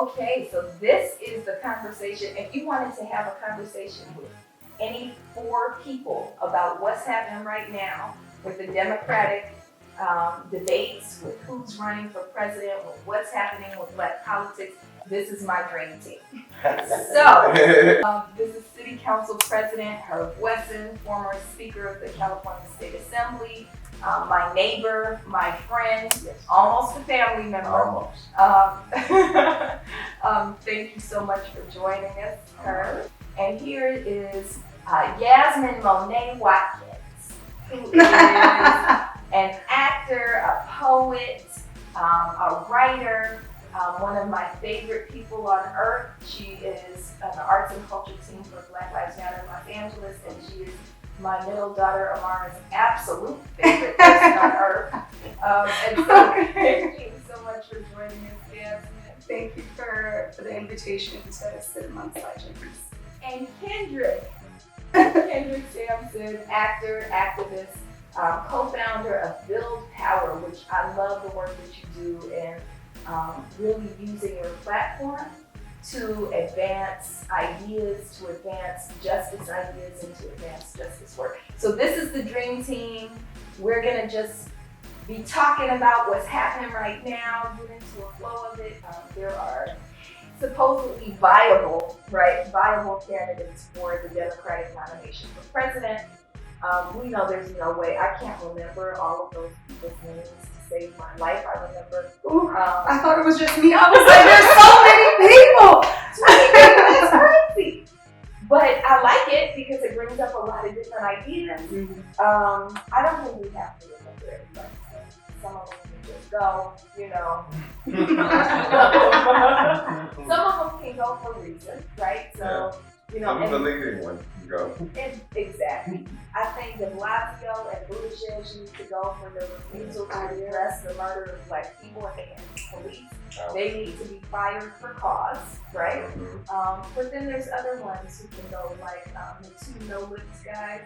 Okay, so this is the conversation. If you wanted to have a conversation with any 4 people about what's happening right now with the Democratic debates, with who's running for president, with what's happening with Black politics, this is my dream team. So, this is City Council President Wesson, former Speaker of the California State Assembly, my neighbor, my friend, almost a family member. Almost. Thank you so much for joining us, Carr. And here is Yazmin Monet Watkins, who is an actor, a poet, a writer, one of my favorite people on earth. She is on the arts and culture team for Black Lives Matter in Los Angeles, and she is my middle daughter Amara's absolute favorite person on earth. And so thank you so much for joining us, Yazmin. Thank you for the invitation to sit amongst legends. And Kendrick Sampson, actor, activist, co-founder of Build Power, which I love the work that you do, and really using your platform to advance ideas, to advance justice ideas, and to advance justice work. So this is the dream team. We're gonna just be talking about what's happening right now, get into a flow of it. There are supposedly viable candidates for the Democratic nomination for president. We know there's no way. I can't remember all of those people's names to save my life. I remember. I thought it was just me. I was like, there's so many people. That's crazy. But I like it because it brings up a lot of different ideas. I don't think we have to remember everybody. Some of them can just go, you know. Some of them can go for a reason, right? So, you know. Some of the leading ones can go. Exactly. I think de Blasio and Buttigieg need to go for the refusal to address the murder of Black people and police. They need to be fired for cause, right? But then there's other ones who can go, like the 2 no-lips guys.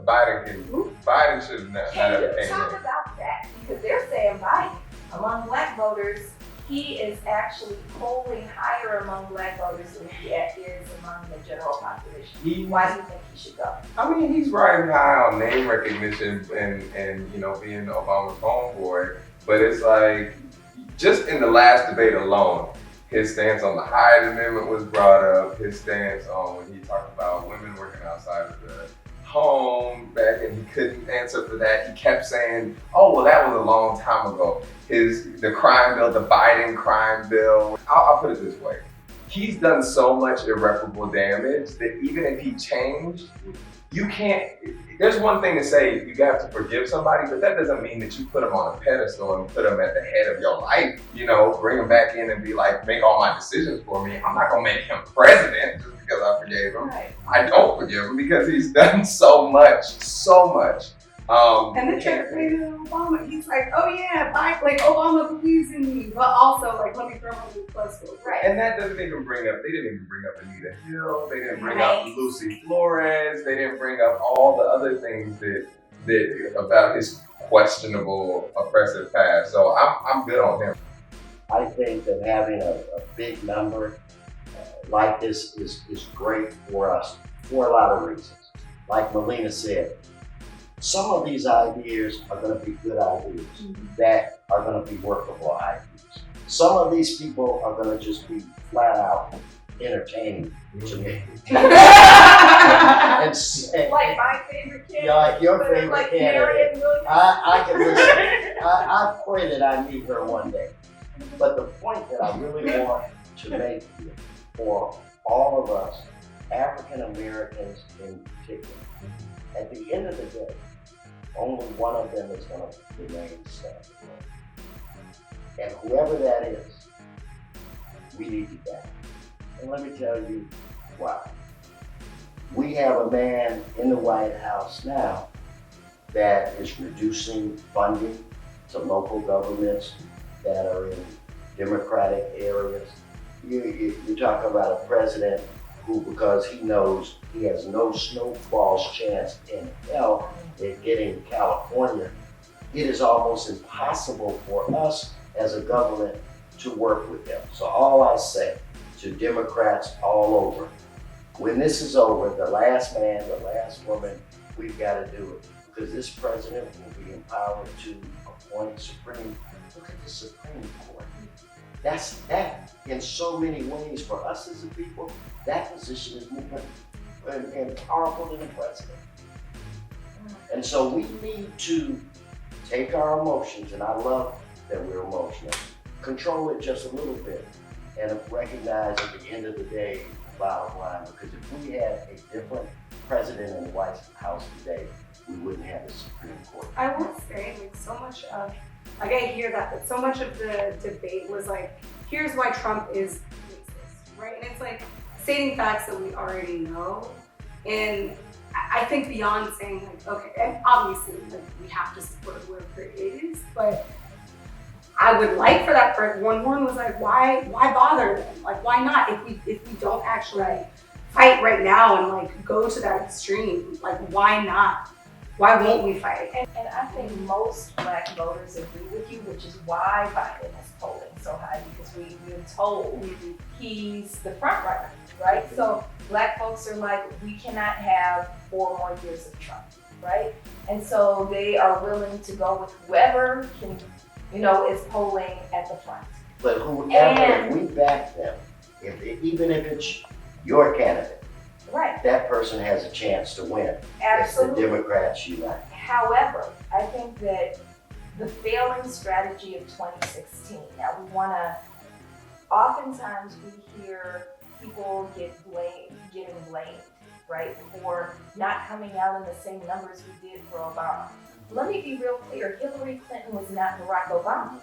Biden can go. Biden should not have came Talk in. about that, because they're saying Biden, among Black voters, he is actually polling higher among Black voters than he is among the general population. Why do you think he should go? I mean, he's riding high on name recognition and you know, being Obama's homeboy, but it's like, just in the last debate alone, his stance on the Hyde Amendment was brought up, his stance on when he talked about women working outside of the home back, and he couldn't answer for that. He kept saying, oh, well, that was a long time ago. The crime bill, the Biden crime bill. I'll put it this way. He's done so much irreparable damage that even if he changed, you can't, there's one thing to say you have to forgive somebody, but that doesn't mean that you put him on a pedestal and put him at the head of your life, you know, bring him back in and be like, make all my decisions for me. I'm not gonna make him president just because I forgave him. Right. I don't forgive him because he's done so much. And the trick with Obama, he's like, oh yeah, like Obama believes in me, but also like, let me throw him in the plus four. Right. And that doesn't even bring up, they didn't even bring up Anita Hill, they didn't bring up Lucy Flores, they didn't bring up all the other things that about his questionable oppressive past. So I'm good on him. I think that having a big number like this is great for us for a lot of reasons. Like Melina said, some of these ideas are going to be good ideas that are going to be workable ideas. Some of these people are going to just be flat out entertaining to me. Like my favorite candidate. Yeah, like your favorite like candidate. I can listen. I pray that I meet her one day. But the point that I really want to make here for all of us, African Americans in particular, at the end of the day, only one of them is going to remain standing. And whoever that is, we need to back. And let me tell you why. We have a man in the White House now that is reducing funding to local governments that are in Democratic areas. You talk about a president who, because he knows he has no snowball's chance in hell at getting California it is almost impossible for us as a government to work with them. So all I say to Democrats all over, when this is over, the last man, the last woman, we've got to do it. Because this president will be empowered to appoint look at the Supreme Court. That's that in so many ways for us as a people, that position is more and powerful than the president. And so we need to take our emotions, and I love that we're emotional, control it just a little bit, and recognize at the end of the day, the bottom line, because if we had a different president in the White House today, we wouldn't have the Supreme Court. I will say, like, so much of, like, I hear that, but so much of the debate was like, here's why Trump is racist, right? And it's like stating facts that we already know. And I think beyond saying, like, okay, and obviously, like, we have to support whoever it is, but I would like for that person, one was like, why bother them? Like, why not? If we don't actually fight right now and like go to that extreme, like, why not? Why won't we fight? And I think most Black voters agree with you, which is why Biden is polling so high, because we've been told he's the front runner, right? So Black folks are like, we cannot have 4 more years of Trump, right? And so they are willing to go with whoever can, is polling at the front. But whoever, if we back them, even if it's your candidate, right, that person has a chance to win. Absolutely. If the Democrats unite. However, I think that the failing strategy of 2016, now we want to, oftentimes we hear people getting blamed, right, for not coming out in the same numbers we did for Obama. Let me be real clear, Hillary Clinton was not Barack Obama,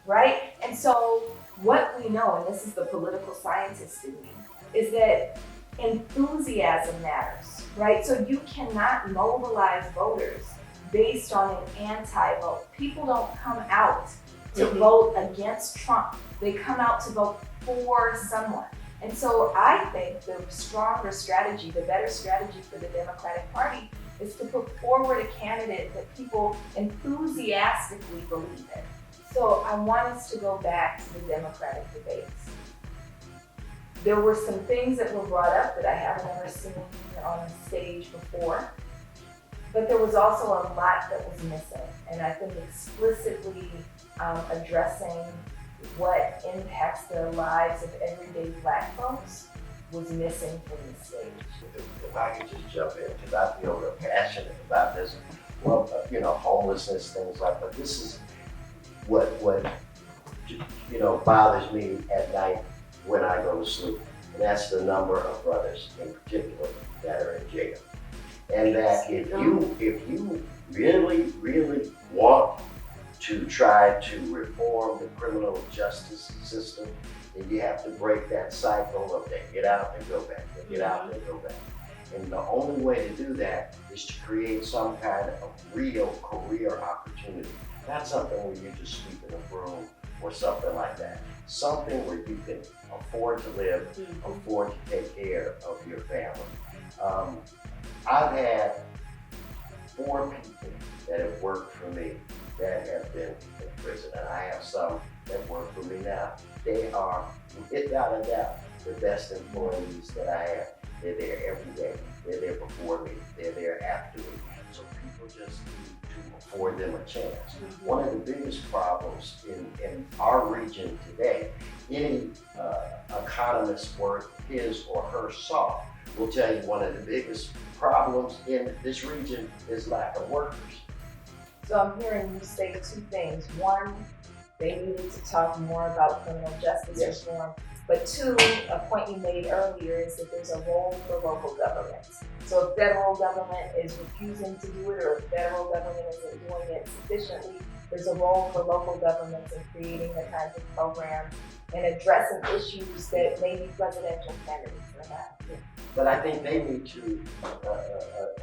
right? And so what we know, and this is the political scientist in me, is that enthusiasm matters, right? So you cannot mobilize voters based on an anti-vote. People don't come out to vote against Trump. They come out to vote for someone. And so I think the stronger strategy, the better strategy for the Democratic Party is to put forward a candidate that people enthusiastically believe in. So I want us to go back to the Democratic debates. There were some things that were brought up that I haven't ever seen on the stage before, but there was also a lot that was missing. And I think explicitly addressing what impacts the lives of everyday Black folks was missing from the stage. If I could just jump in, because I feel real passionate about this. Well, homelessness, things like that. This is what bothers me at night when I go to sleep. And that's the number of brothers in particular that are in jail. And that if you really, really want to try to reform the criminal justice system, then you have to break that cycle of they get out and go back, they get out and go back. And the only way to do that is to create some kind of real career opportunity. Not something where you're just sweeping a broom or something like that. Something where you can afford to live, afford to take care of your family. I've had 4 people that have worked for me that have been in prison, and I have some that work for me now. They are, without a doubt, the best employees that I have. They're there every day. They're there before me. They're there after me. So people just need to afford them a chance. One of the biggest problems in our region today, any economist worth his or her salt will tell you one of the biggest problems in this region is lack of workers. So I'm hearing you say 2 things. 1, they needed to talk more about criminal justice reform. But 2, a point you made earlier is that there's a role for local governments. So if federal government is refusing to do it, or if federal government isn't doing it sufficiently, there's a role for local governments in creating the kinds of programs and addressing issues that maybe presidential candidates are not. But I think they need to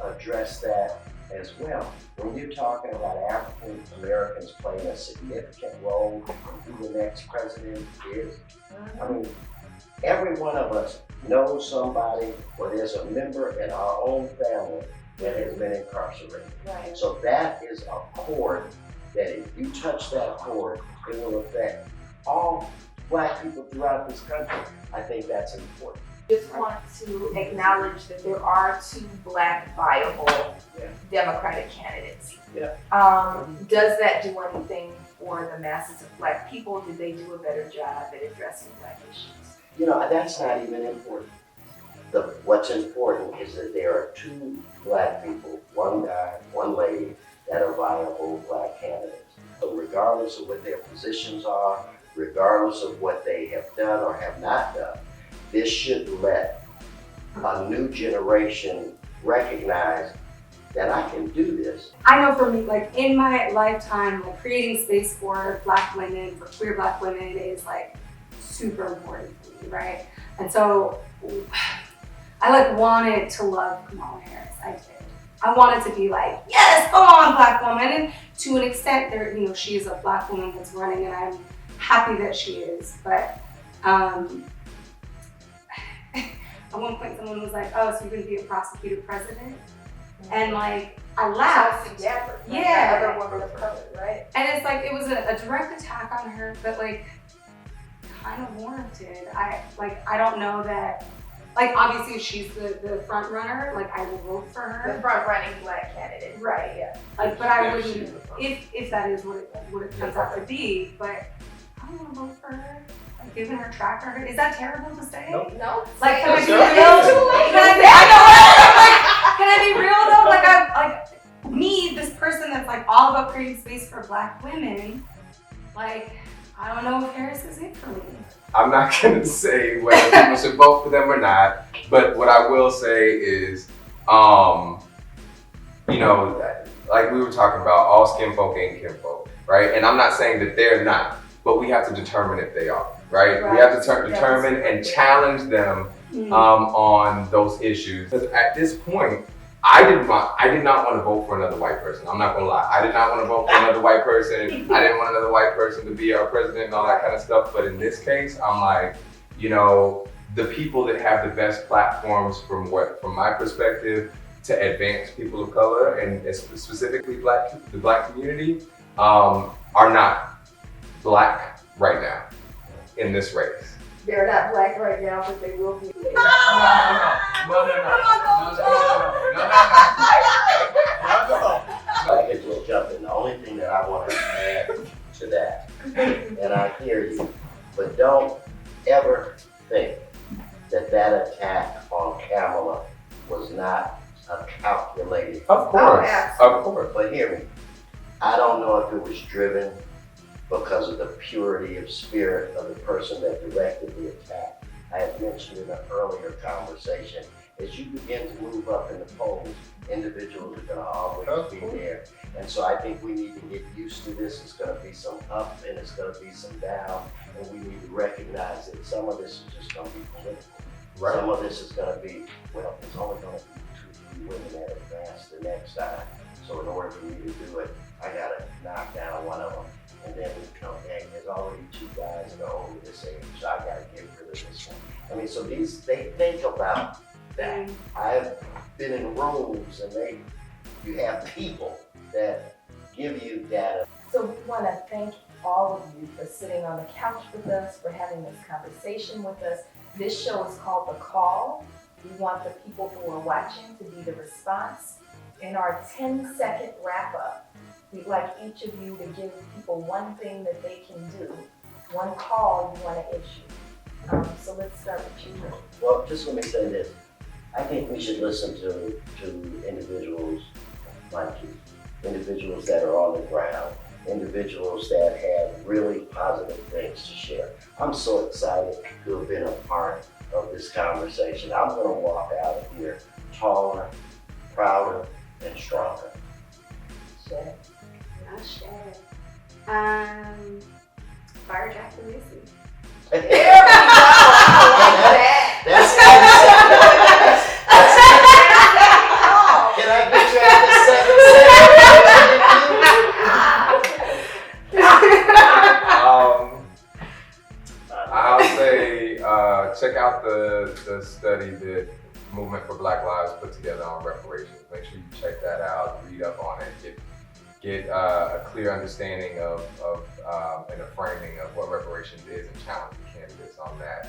address that as well. When you're talking about African Americans playing a significant role in who the next president is, I mean, every one of us knows somebody, or there's a member in our own family that has been incarcerated. Right. So that is a cord that if you touch that chord, it will affect all Black people throughout this country. I think that's important. Just want to acknowledge that there are 2 Black viable Democratic candidates. Yeah. Does that do anything for the masses of Black people? Did they do a better job at addressing Black issues? You know, that's not even important. What's important is that there are 2 Black people, one guy, one lady, that are viable Black candidates. So regardless of what their positions are, regardless of what they have done or have not done, this should let a new generation recognize that I can do this. I know for me, like in my lifetime, like creating space for Black women, for queer Black women is like super important for me, right? And so I like wanted to love Kamala Harris. I did. I wanted to be like, yes, go on, Black woman. And to an extent, there, you know, she is a Black woman that's running, and I'm happy that she is. But at one point, someone was like, "Oh, so you're gonna be a prosecutor president?" And like, I laughed. Yeah. Yeah. Other woman of color, right? And it's like, it was a direct attack on her, but like, kind of warranted. I don't know that, like, obviously if she's the front runner, like, I will vote for her. The front running Black candidate. Right, Yeah. like, but I Yeah, wouldn't, she's the front. if that is what it turns out to be, but I don't want to vote for her. Like, given her track record, is that terrible to say? Nope. No. Like, can I That's be good. real? It's too late. Can I be real though? Like, me, this person that's like all about creating space for Black women, like, I don't know if Harris is it for me. I'm not gonna say whether people should vote for them or not, but what I will say is, you know, like we were talking about, all skin folk ain't kinfolk, right? And I'm not saying that they're not, but we have to determine if they are, right? We have to determine and challenge them on those issues. Because at this point, I did not want to vote for another white person. I'm not gonna lie. I did not want to vote for another white person. I didn't want another white person to be our president and all that kind of stuff. But in this case, I'm like, you know, the people that have the best platforms from my perspective to advance people of color and specifically the Black community are not Black right now in this race. They're not Black right now, but they will be. No. I could just jump in. The only thing that I want to add to that, and I hear you, but don't ever think that attack on Kamala was not a calculated. Of course, absolutely. of course. But hear me, I don't know if it was driven because of the purity of spirit of the person that directed the attack. I had mentioned in an earlier conversation, as you begin to move up in the polls, individuals are gonna always be there. And so I think we need to get used to this. It's gonna be some up and it's gonna be some down. And we need to recognize that some of this is just gonna be political. Right. Some of this is gonna be, well, it's only gonna be 2 or 3 women that advance the next time. So in order for me to do it, I gotta knock down one of them. And then, you know, dang, there's already 2 guys that are over this age, so I gotta get rid of this one. I mean, so they think about that. I've been in rooms and you have people that give you data. So we want to thank all of you for sitting on the couch with us, for having this conversation with us. This show is called The Call. We want the people who are watching to be the response. In our 10-second wrap-up, we'd like each of you to give people one thing that they can do, one call you want to issue. So let's start with you. Well, just let me say this. I think we should listen to individuals like you, individuals that are on the ground, individuals that have really positive things to share. I'm so excited to have been a part of this conversation. I'm gonna walk out of here taller, prouder, and stronger. Shay. Not Shay. Fire Jack the Lucy. There we go. I love that. That's Can I get you at the I'll say check out the study that Movement for Black Lives put together on reparations. Make sure you check that out, read up on it, get a clear understanding of and a framing of what reparations is and challenge the candidates on that.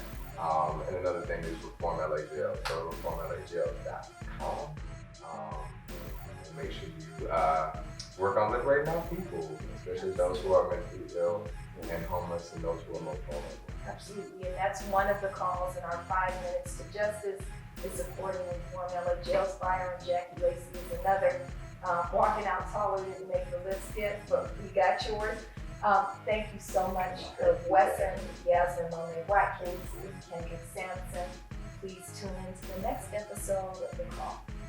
And another thing is Reform.LA Jail. So reformlajail.com. And make sure you work on liberating our people, especially those who are mentally ill and homeless and those who are most vulnerable. Absolutely, and that's one of the calls in our 5 minutes to justice is supporting Reform.LA Jails Fire, and Jackie Lacey is another. Walking out taller didn't make the list yet, but we got yours. Thank you so much, Wesson, Yazmin, Monet, Watkins, Kendrick Sampson. Please tune in to the next episode of The Call.